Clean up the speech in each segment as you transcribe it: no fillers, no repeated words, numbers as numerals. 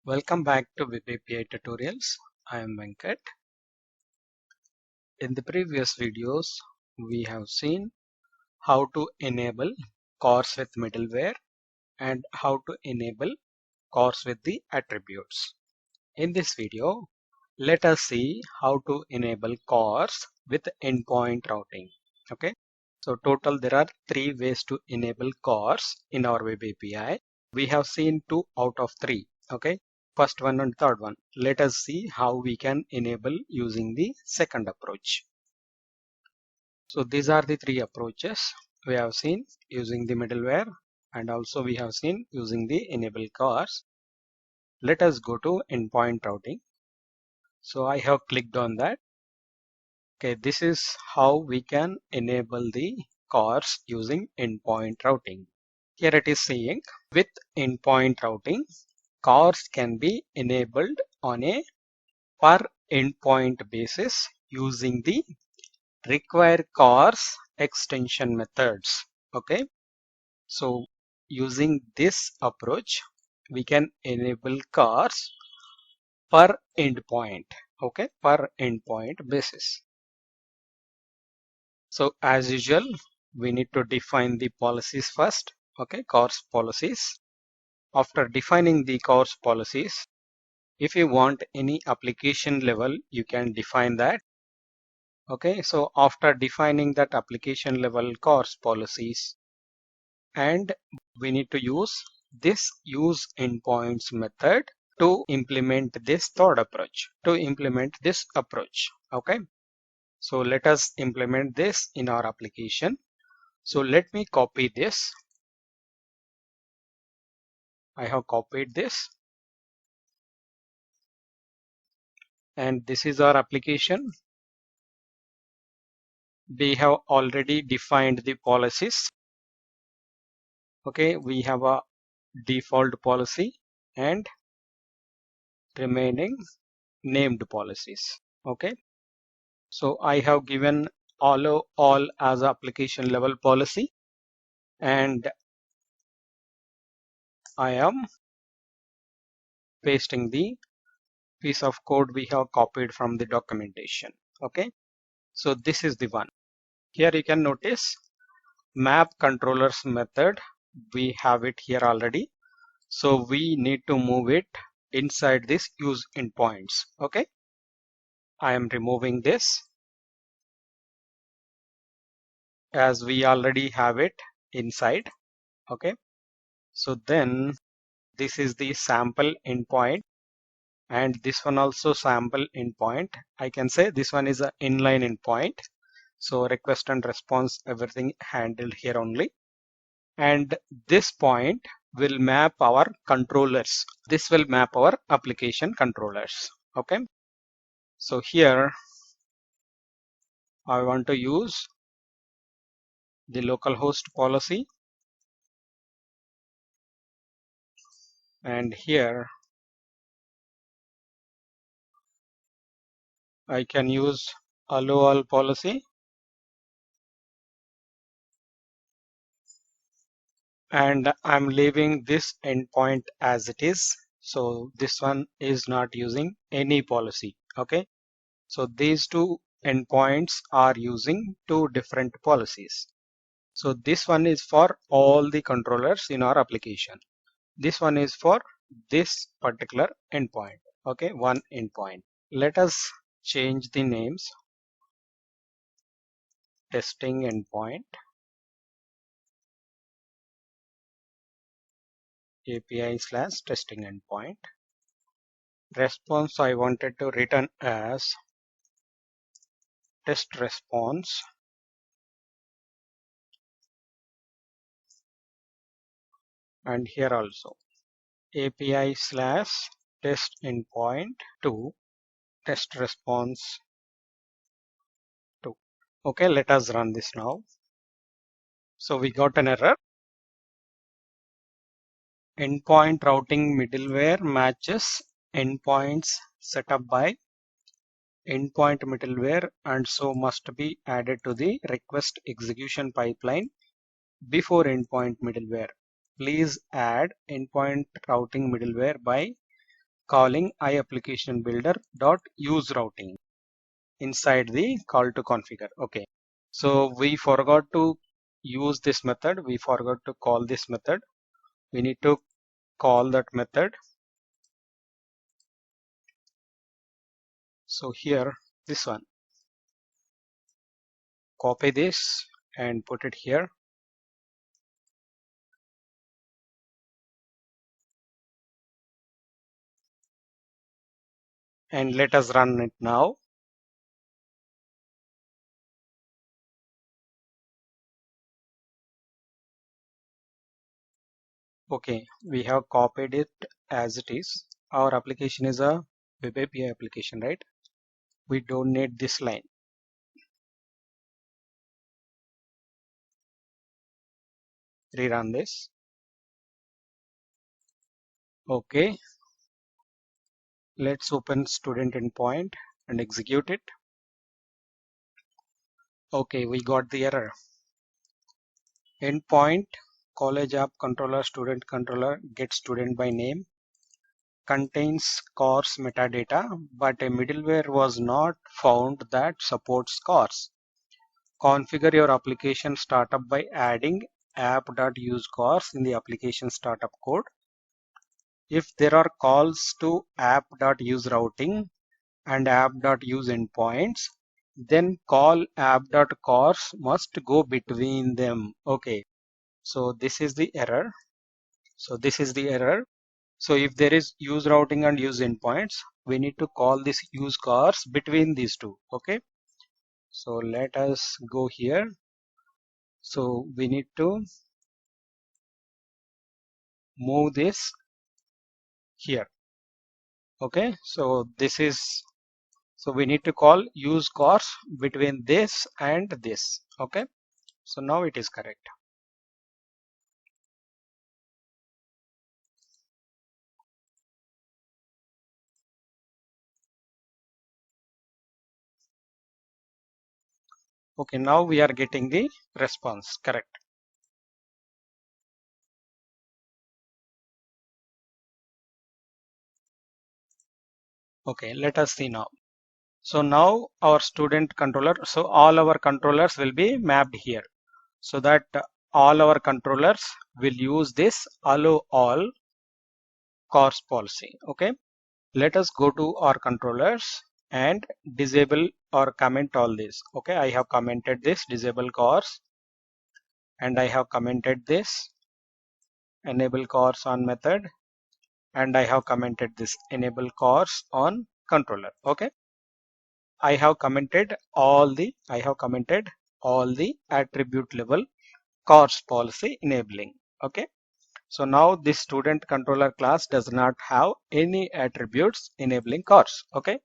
Welcome back to Web API Tutorials. I am Venkat. In the previous videos, we have seen how to enable CORS with middleware and how to enable CORS with the attributes. In this video, let us see how to enable CORS with endpoint routing. Okay. So total there are 3 ways to enable CORS in our Web API. We have seen 2 out of 3. Okay. First one and third one. Let us see how we can enable using the second approach. So these are the 3 approaches we have seen using the middleware, and also we have seen using the enable CORS. Let us go to endpoint routing. So I have clicked on that. Okay, this is how we can enable the CORS using endpoint routing. Here it is saying with endpoint routing, CORS can be enabled on a per endpoint basis using the require CORS extension methods. Okay, so using this approach, we can enable CORS per endpoint. Okay, per endpoint basis. So as usual, we need to define the policies first. Okay, CORS policies. After defining the CORS policies, if you want any application level, you can define that. Okay, so after defining that application level CORS policies, and we need to use this use endpoints method to implement this third approach, Okay, so let us implement this in our application. So let me copy this. I have copied this, and this is our application. We have already defined the policies. Okay, we have a default policy and remaining named policies. Okay, so I have given all as application level policy, and I am pasting the piece of code we have copied from the documentation. Okay, so this is the one. Here you can notice map controllers method. We have it here already, so we need to move it inside this use endpoints. Okay, I am removing this as we already have it inside. Okay, so then this is the sample endpoint, and this one also sample endpoint. I can say this one is an inline endpoint, so request and response everything handled here only. And this point will map our controllers. This will map our application controllers. Okay, so here I want to use the localhost policy, and here I can use allow all policy, and I'm leaving this endpoint as it is. So this one is not using any policy. Okay, so these two endpoints are using two different policies. So this one is for all the controllers in our application. This one is for this particular endpoint. Okay, one endpoint. Let us change the names. Testing endpoint, API/testing endpoint. Response I wanted to return as test response, and here also API/test endpoint to test response 2. Okay, let us run this now. So we got an error. Endpoint routing middleware matches endpoints set up by endpoint middleware, and so must be added to the request execution pipeline before endpoint middleware. Please add endpoint routing middleware by calling iApplicationBuilder.useRouting inside the call to configure. Okay, so we forgot to use this method. We forgot to call this method. We need to call that method. So here, this one, copy this and put it here. And let us run it now. Okay, we have copied it as it is. Our application is a web API application, right? We don't need this line. Rerun this. Okay, let's open student endpoint and execute it. Okay, we got the error. Endpoint college app controller student controller get student by name contains CORS metadata, but a middleware was not found that supports CORS. Configure your application startup by adding app.useCORS in the application startup code. If there are calls to app.useRouting and app.useEndpoints, then call app.CORS must go between them. Okay, so this is the error. So if there is use routing and use endpoints, we need to call this use CORS between these two. Okay, so let us go here. So we need to move this here. Okay, so we need to call use CORS between this and this. Okay, so now it is correct. Okay, now we are getting the response correct. Okay, let us see now. So now our student controller, so all our controllers will be mapped here, so that all our controllers will use this allow all CORS policy. Okay, let us go to our controllers and disable or comment all this. Okay, I have commented this disable CORS, and I have commented this enable CORS on method, and I have commented this enable CORS on controller. Okay, I have commented all the attribute level CORS policy enabling. Okay, so now this student controller class does not have any attributes enabling CORS. Okay,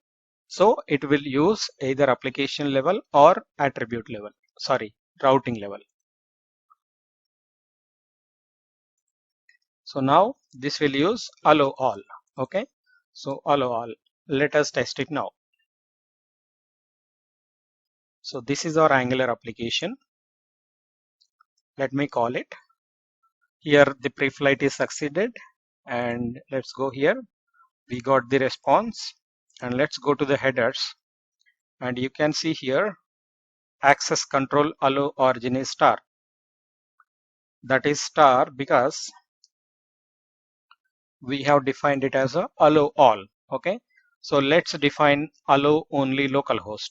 so it will use either application level or attribute level, sorry, routing level. So now this will use allow all. Okay, so allow all. Let us test it now. So this is our Angular application. Let me call it. Here the pre-flight is succeeded, and let's go here. We got the response, and let's go to the headers, and you can see here access control allow origin is star. That is star because we have defined it as a allow all. Okay, so let's define allow only localhost.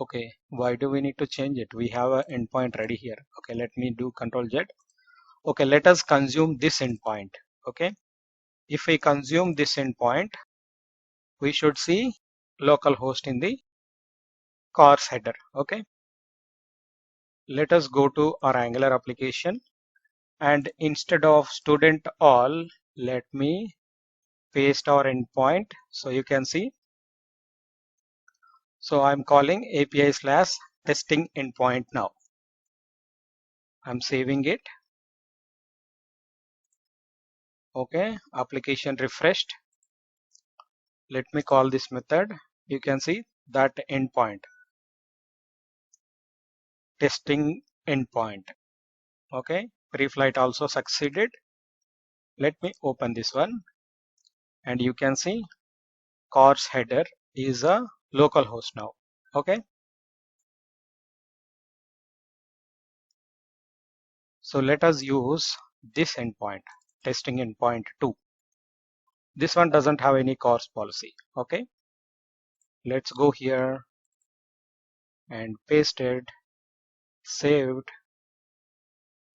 Okay, why do we need to change it? We have an endpoint ready here. Okay, let me do Control Z. Okay, let us consume this endpoint. Okay, if we consume this endpoint, we should see localhost in the CORS header. Okay, let us go to our Angular application, and instead of student all, let me paste our endpoint so you can see. So I'm calling API/testing endpoint now. I'm saving it. Okay, application refreshed. Let me call this method. You can see that endpoint, testing endpoint. Okay, pre-flight also succeeded. let me open this one, and you can see CORS header is a local host now. Okay. So let us use this endpoint, testing endpoint 2. This one doesn't have any CORS policy. Okay. Let's go here and paste it, saved.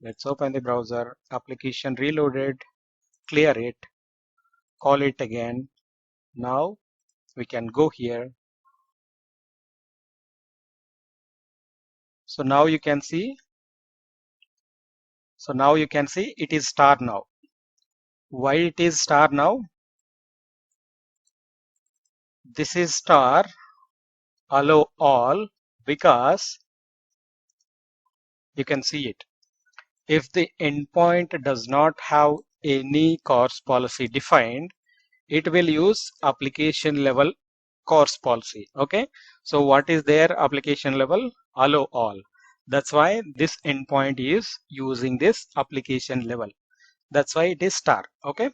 Let's open the browser, application reloaded, clear it, call it again. Now we can go here. So now you can see it is star now. Why it is star now? This is star allow all because you can see it. If the endpoint does not have any CORS policy defined, it will use application level CORS policy. Okay. So what is their application level? Allow all. That's why this endpoint is using this application level. That's why it is star. Okay.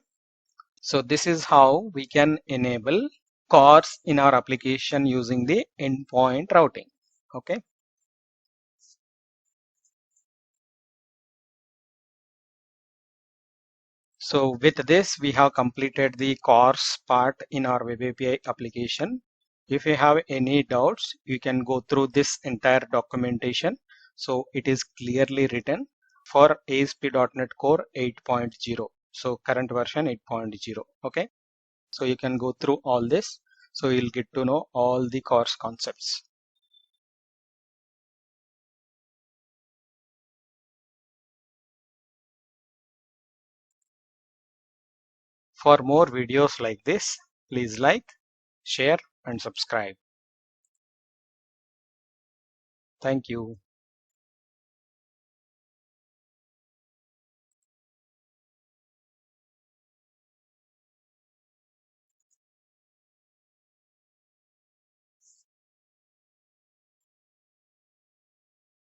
So this is how we can enable CORS in our application using the endpoint routing. Okay. So with this, we have completed the CORS part in our Web API application. If you have any doubts, you can go through this entire documentation. So it is clearly written for ASP.NET Core 8.0. So current version 8.0. Okay. So you can go through all this. So you'll get to know all the CORS concepts. For more videos like this, please like, share, and subscribe. Thank you.